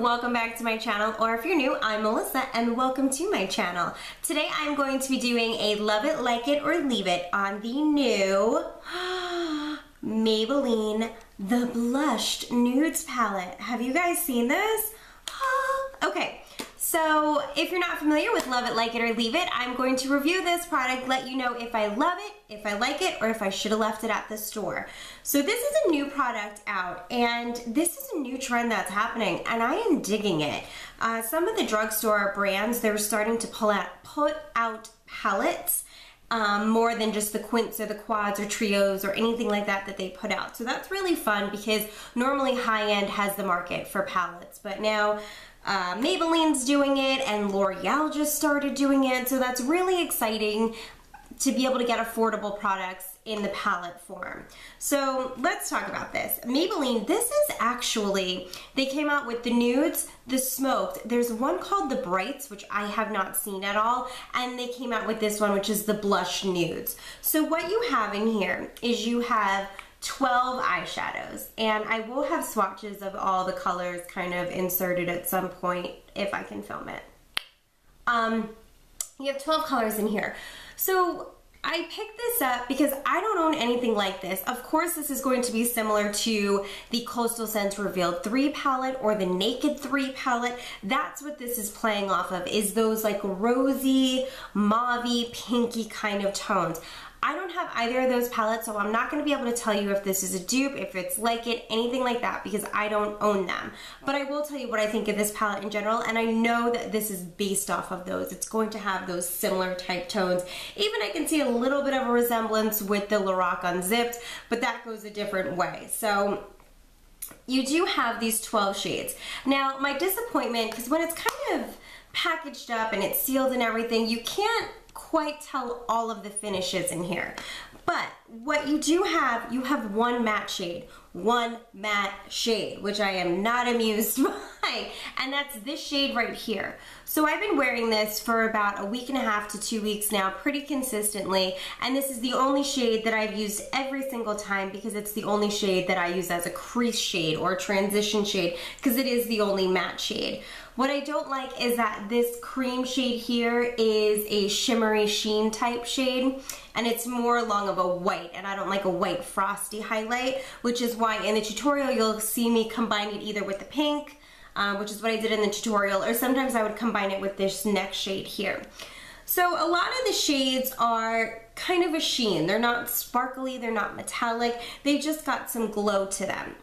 welcome back to my channel, or if you're new, I'm Melissa and welcome to my channel. Today I'm going to be doing a love it, like it, or leave it on the new Maybelline The Blushed Nudes palette. Have you guys seen this? Okay, so if you're not familiar with love it, like it, or leave it, I'm going to review this product, let you know if I love it, if I like it, or if I should have left it at the store. So this is a new product out, and this is a new trend that's happening, and I am digging it. Some of the drugstore brands, they're starting to put out palettes, more than just the quints or the quads or trios or anything like that that they put out. So that's really fun because normally high-end has the market for palettes, but now Maybelline's doing it and L'Oreal just started doing it, so that's really exciting to be able to get affordable products in the palette form. So let's talk about this. Maybelline, this is actually, they came out with the nudes, the smoked. There's one called the brights, which I have not seen at all, and they came out with this one, which is the blush nudes. So what you have in here is you have 12 eyeshadows, and I will have swatches of all the colors kind of inserted at some point if I can film it. You have 12 colors in here. So I picked this up because I don't own anything like this. Of course, this is going to be similar to the Coastal Scents Revealed 3 palette or the Naked 3 palette. That's what this is playing off of, is those like rosy, mauvey, pinky kind of tones. I don't have either of those palettes, so I'm not going to be able to tell you if this is a dupe, if it's like it, anything like that, because I don't own them. But I will tell you what I think of this palette in general, and I know that this is based off of those. It's going to have those similar type tones. Even I can see a little bit of a resemblance with the Lorac Unzipped, but that goes a different way. So you do have these 12 shades. Now, my disappointment, because when it's kind of packaged up and it's sealed and everything, you can't quite tell all of the finishes in here. But what you do have, you have one matte shade, which I am not amused by, and that's this shade right here. So I've been wearing this for about a week and a half to 2 weeks now, pretty consistently, and this is the only shade that I've used every single time because it's the only shade that I use as a crease shade or transition shade, because it is the only matte shade. What I don't like is that this cream shade here is a shimmery sheen type shade, and it's more along of a white, and I don't like a white frosty highlight, which is why in the tutorial you'll see me combine it either with the pink, which is what I did in the tutorial, or sometimes I would combine it with this next shade here. So a lot of the shades are kind of a sheen. They're not sparkly, they're not metallic, they just got some glow to them,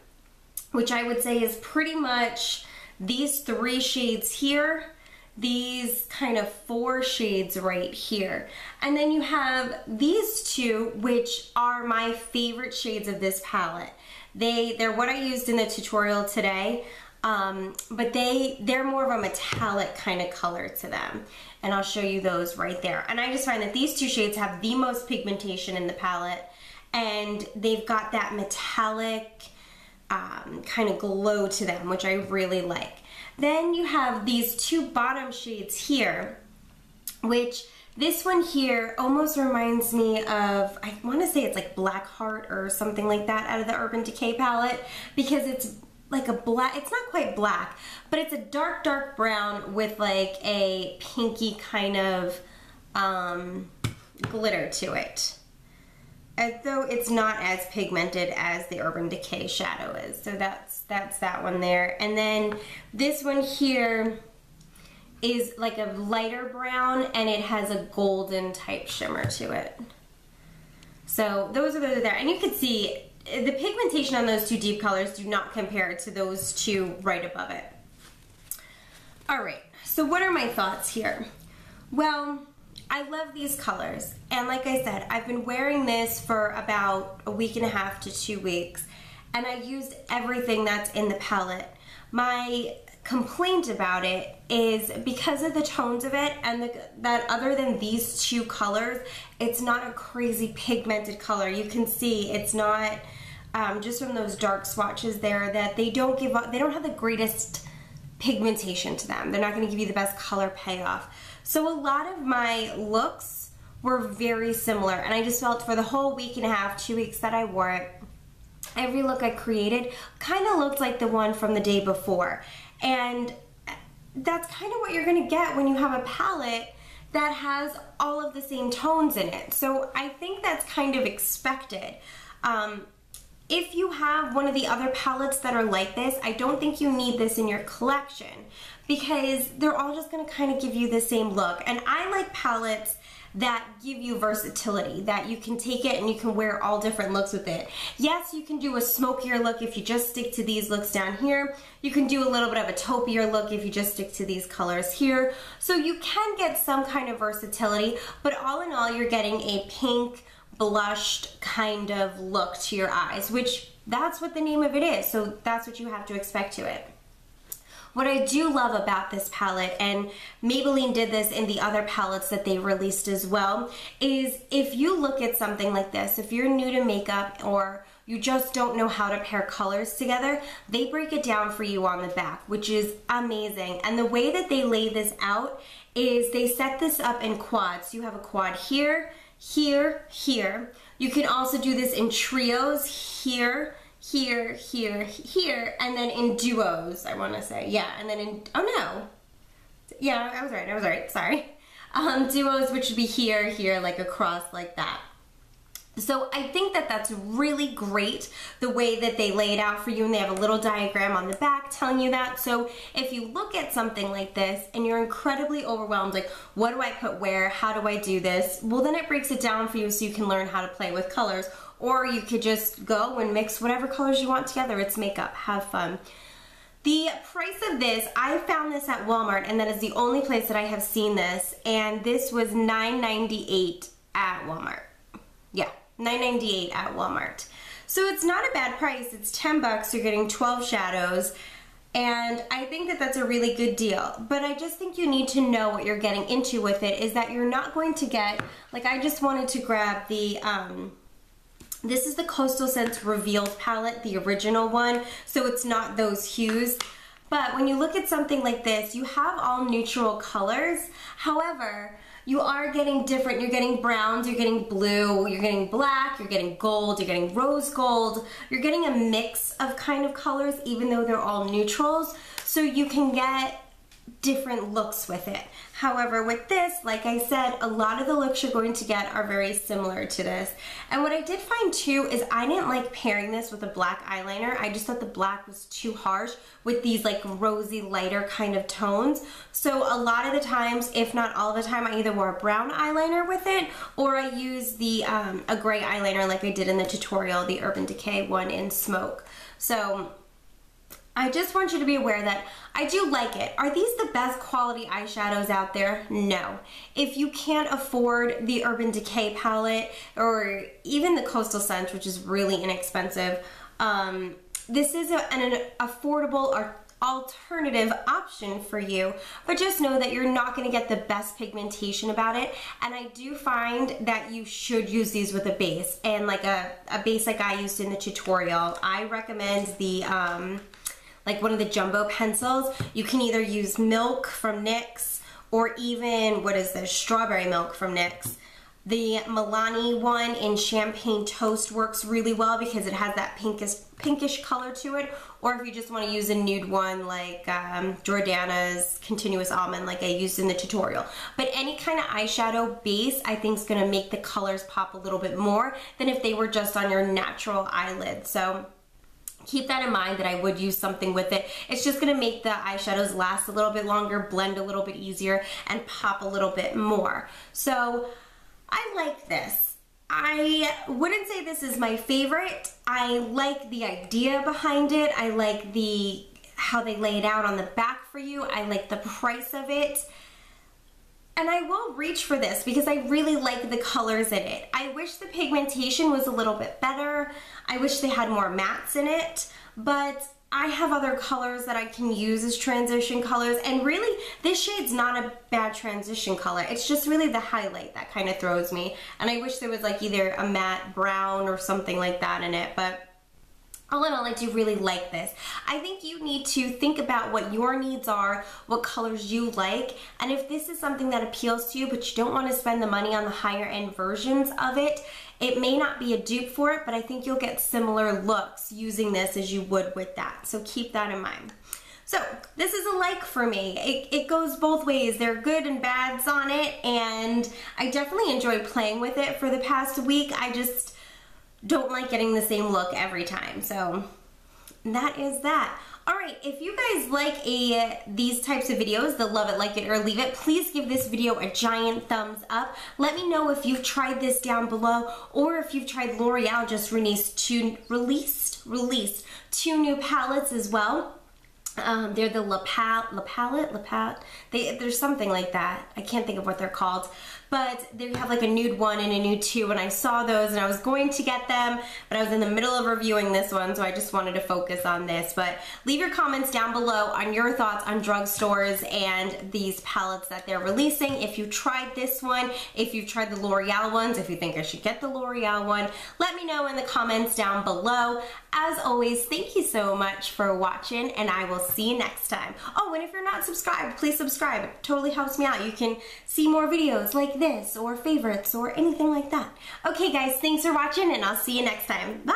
which I would say is pretty much these 3 shades here, these kind of 4 shades right here. And then you have these 2, which are my favorite shades of this palette. They're what I used in the tutorial today, but they're more of a metallic kind of color to them. And I'll show you those right there. And I just find that these 2 shades have the most pigmentation in the palette, and they've got that metallic kind of glow to them, which I really like. Then you have these 2 bottom shades here, which this one here almost reminds me of, I want to say it's like Black Heart or something like that out of the Urban Decay palette, because it's like a black, it's not quite black, but it's a dark brown with like a pinky kind of glitter to it, as though it's not as pigmented as the Urban Decay shadow is. So that's that one there. And then this one here is like a lighter brown, and it has a golden type shimmer to it. So those are there. And you can see the pigmentation on those 2 deep colors do not compare to those 2 right above it. All right, so what are my thoughts here? Well, I love these colors, and like I said, I've been wearing this for about a week and a half to 2 weeks, and I used everything that's in the palette. My complaint about it is because of the tones of it, and that other than these 2 colors, it's not a crazy pigmented color. You can see it's not, just from those dark swatches there, that they don't have the greatest pigmentation to them. They're not going to give you the best color payoff. So a lot of my looks were very similar, and I just felt for the whole week and a half, 2 weeks that I wore it, every look I created kind of looked like the one from the day before. And that's kind of what you're gonna get when you have a palette that has all of the same tones in it. So I think that's kind of expected. If you have one of the other palettes that are like this, I don't think you need this in your collection because they're all just gonna kind of give you the same look. And I like palettes that give you versatility, that you can take it and you can wear all different looks with it. Yes, you can do a smokier look if you just stick to these looks down here. You can do a little bit of a taupier look if you just stick to these colors here. So you can get some kind of versatility, but all in all, you're getting a pink, blushed kind of look to your eyes, which that's what the name of it is. So that's what you have to expect to it. What I do love about this palette, and Maybelline did this in the other palettes that they released as well, is if you look at something like this, if you're new to makeup or you just don't know how to pair colors together, they break it down for you on the back, which is amazing. And the way that they lay this out is they set this up in quads. You have a quad here, here, here. You can also do this in trios, here, here, here, here, and then in duos, I want to say. Yeah, and then in, oh no. Yeah, I was right, sorry. Duos, which would be here, here, like across like that. So I think that that's really great, the way that they lay it out for you, and they have a little diagram on the back telling you that. So if you look at something like this and you're incredibly overwhelmed, like what do I put where, how do I do this? Well, then it breaks it down for you so you can learn how to play with colors, or you could just go and mix whatever colors you want together. It's makeup, have fun. The price of this, I found this at Walmart, and that is the only place that I have seen this, and this was $9.98 at Walmart. Yeah. $9.98 at Walmart. So it's not a bad price. It's 10 bucks. You're getting 12 shadows. And I think that that's a really good deal. But I just think you need to know what you're getting into with it, is that you're not going to get, like I just wanted to grab the, this is the Coastal Scents Revealed palette, the original one. So it's not those hues. But when you look at something like this, you have all neutral colors. However, you are getting different. You're getting browns, you're getting blue, you're getting black, you're getting gold, you're getting rose gold. You're getting a mix of kind of colors, even though they're all neutrals. So you can get different looks with it. However, with this, like I said, a lot of the looks you're going to get are very similar to this. And what I did find too is I didn't like pairing this with a black eyeliner. I just thought the black was too harsh with these like rosy, lighter kind of tones. So a lot of the times, if not all the time, I either wore a brown eyeliner with it, or I used the a gray eyeliner like I did in the tutorial, the Urban Decay one in Smoke. So I just want you to be aware that I do like it. Are these the best quality eyeshadows out there? No. If you can't afford the Urban Decay palette or even the Coastal Scents, which is really inexpensive, this is an affordable or alternative option for you, but just know that you're not going to get the best pigmentation about it. And I do find that you should use these with a base, and like a base like I used in the tutorial. I recommend the like one of the jumbo pencils. You can either use Milk from NYX, or even, what is this, Strawberry Milk from NYX. The Milani one in Champagne Toast works really well because it has that pinkish color to it. Or if you just want to use a nude one like Jordana's Continuous Almond like I used in the tutorial. But any kind of eyeshadow base I think is going to make the colors pop a little bit more than if they were just on your natural eyelid. So keep that in mind, that I would use something with it. It's just gonna make the eyeshadows last a little bit longer, blend a little bit easier, and pop a little bit more. So I like this. I wouldn't say this is my favorite. I like the idea behind it. I like how they lay it out on the back for you. I like the price of it. And I will reach for this because I really like the colors in it. I wish the pigmentation was a little bit better. I wish they had more mattes in it, but I have other colors that I can use as transition colors, and really this shade's not a bad transition color. It's just really the highlight that kind of throws me, and I wish there was like either a matte brown or something like that in it, but all in all, I do really like this. I think you need to think about what your needs are, what colors you like, and if this is something that appeals to you but you don't want to spend the money on the higher end versions of it, it may not be a dupe for it, but I think you'll get similar looks using this as you would with that. So keep that in mind. So this is a like for me. It goes both ways. There are good and bads on it, and I definitely enjoyed playing with it for the past week. I just don't like getting the same look every time. So that is that. Alright, if you guys like these types of videos, the love it, like it, or leave it, please give this video a giant thumbs up. Let me know if you've tried this down below, or if you've tried L'Oreal just released two new palettes as well. They're the La Palette, there's something like that. I can't think of what they're called. But they have like a nude 1 and a nude 2, and I saw those and I was going to get them, but I was in the middle of reviewing this one, so I just wanted to focus on this. But leave your comments down below on your thoughts on drugstores and these palettes that they're releasing. If you tried this one, if you've tried the L'Oreal ones, if you think I should get the L'Oreal one, let me know in the comments down below. As always, thank you so much for watching, and I will see you next time. Oh, and if you're not subscribed, please subscribe. It totally helps me out. You can see more videos like this, or favorites, or anything like that. Okay guys, thanks for watching, and I'll see you next time. Bye!